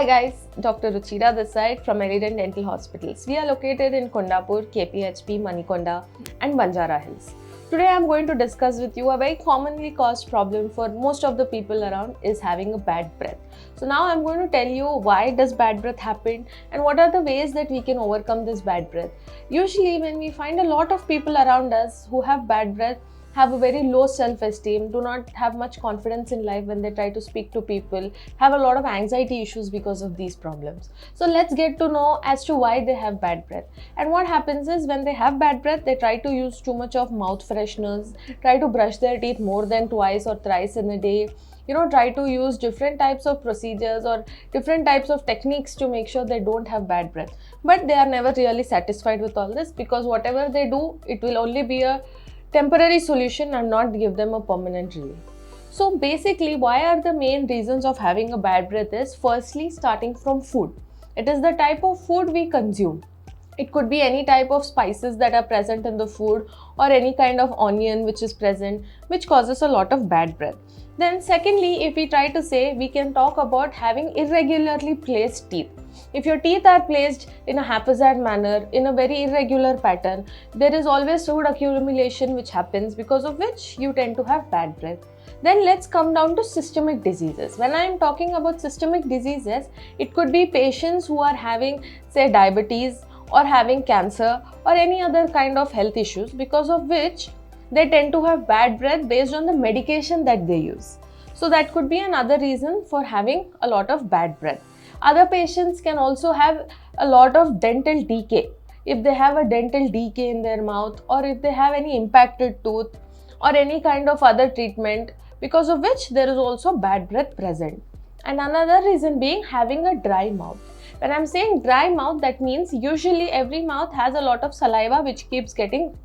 Hi guys, Dr. Ruchira this side from Eledent Dental Hospitals. We are located in Kondapur, KPHP, Manikonda and Banjara Hills. Today I am going to discuss with you a very commonly caused problem for most of the people around is having a bad breath. So now I am going to tell you why does bad breath happen and what are the ways that we can overcome this bad breath. Usually when we find a lot of people around us who have bad breath, have a very low self-esteem, do not have much confidence in life when they try to speak to people, have a lot of anxiety issues because of these problems. So let's get to know as to why they have bad breath. And what happens is when they have bad breath, they try to use too much of mouth fresheners, try to brush their teeth more than twice or thrice in a day, try to use different types of procedures or different types of techniques to make sure they don't have bad breath. But they are never really satisfied with all this because whatever they do, it will only be a temporary solution and not give them a permanent relief. So basically, why are the main reasons of having a bad breath is firstly starting from food. It is the type of food we consume. It could be any type of spices that are present in the food or any kind of onion which is present which causes a lot of bad breath. Then secondly, if we try to say, we can talk about having irregularly placed teeth. If your teeth are placed in a haphazard manner, in a very irregular pattern, there is always food accumulation which happens because of which you tend to have bad breath. Then let's come down to systemic diseases. When I am talking about systemic diseases, it could be patients who are having say diabetes or having cancer or any other kind of health issues because of which they tend to have bad breath based on the medication that they use. So that could be another reason for having a lot of bad breath. Other patients can also have a lot of dental decay. If they have a dental decay in their mouth or if they have any impacted tooth or any kind of other treatment because of which there is also bad breath present. And another reason being having a dry mouth. When I'm saying dry mouth, that means usually every mouth has a lot of saliva which keeps getting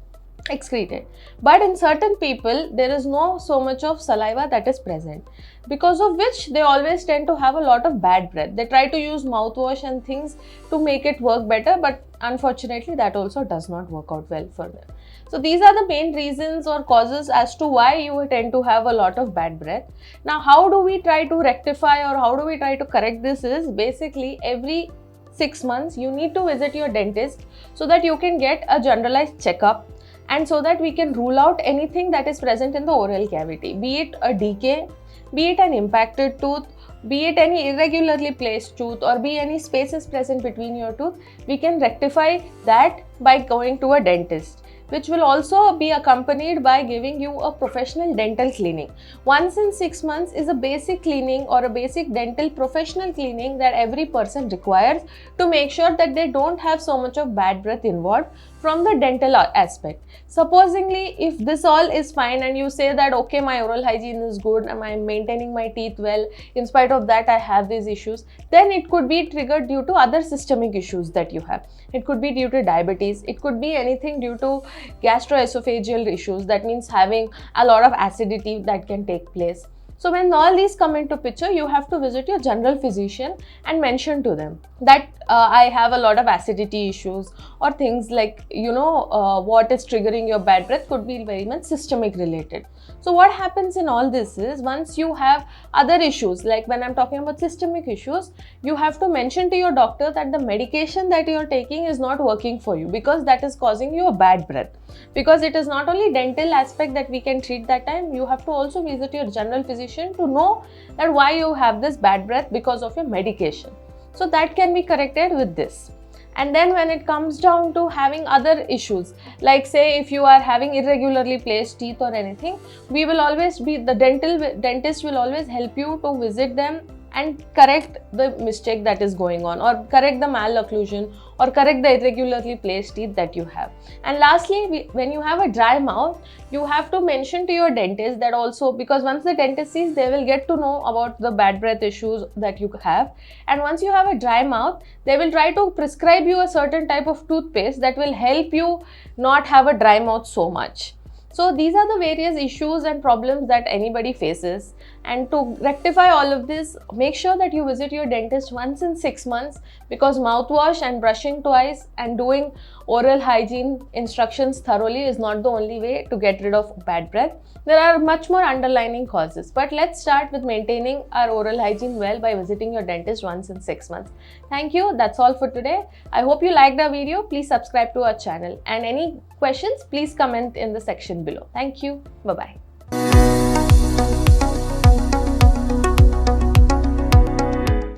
excreted, but in certain people there is no so much of saliva that is present, because of which they always tend to have a lot of bad breath. They try to use mouthwash and things to make it work better, but unfortunately that also does not work out well for them. So these are the main reasons or causes as to why you tend to have a lot of bad breath. Now how do we try to rectify or how do we try to correct this is basically every 6 months you need to visit your dentist so that you can get a generalized checkup and so that we can rule out anything that is present in the oral cavity, be it a decay, be it an impacted tooth, be it any irregularly placed tooth or be any spaces present between your tooth. We can rectify that by going to a dentist, which will also be accompanied by giving you a professional dental cleaning. Once in 6 months is a basic cleaning or a basic dental professional cleaning that every person requires to make sure that they don't have so much of bad breath involved from the dental aspect. Supposingly, if this all is fine and you say that okay, my oral hygiene is good and I am maintaining my teeth well, in spite of that I have these issues, then it could be triggered due to other systemic issues that you have. It could be due to diabetes, it could be anything due to gastroesophageal issues, that means having a lot of acidity that can take place. So when all these come into picture, you have to visit your general physician and mention to them that I have a lot of acidity issues or things like, what is triggering your bad breath could be very much systemic related. So what happens in all this is once you have other issues, like when I'm talking about systemic issues, you have to mention to your doctor that the medication that you're taking is not working for you because that is causing you a bad breath. Because it is not only dental aspect that we can treat that time, you have to also visit your general physician to know that why you have this bad breath because of your medication. So that can be corrected with this. And then when it comes down to having other issues, like say if you are having irregularly placed teeth or anything, the dentist will always help you to visit them and correct the mistake that is going on or correct the malocclusion or correct the irregularly placed teeth that you have. And lastly, when you have a dry mouth, you have to mention to your dentist that also, because once the dentist sees, they will get to know about the bad breath issues that you have. And once you have a dry mouth, they will try to prescribe you a certain type of toothpaste that will help you not have a dry mouth so much. So these are the various issues and problems that anybody faces, and to rectify all of this, make sure that you visit your dentist once in 6 months, because mouthwash and brushing twice and doing oral hygiene instructions thoroughly is not the only way to get rid of bad breath. There are much more underlying causes, but let's start with maintaining our oral hygiene well by visiting your dentist once in 6 months. Thank you. That's all for today. I hope you liked our video. Please subscribe to our channel, and any questions, please comment in the section below. Thank you. Bye-bye.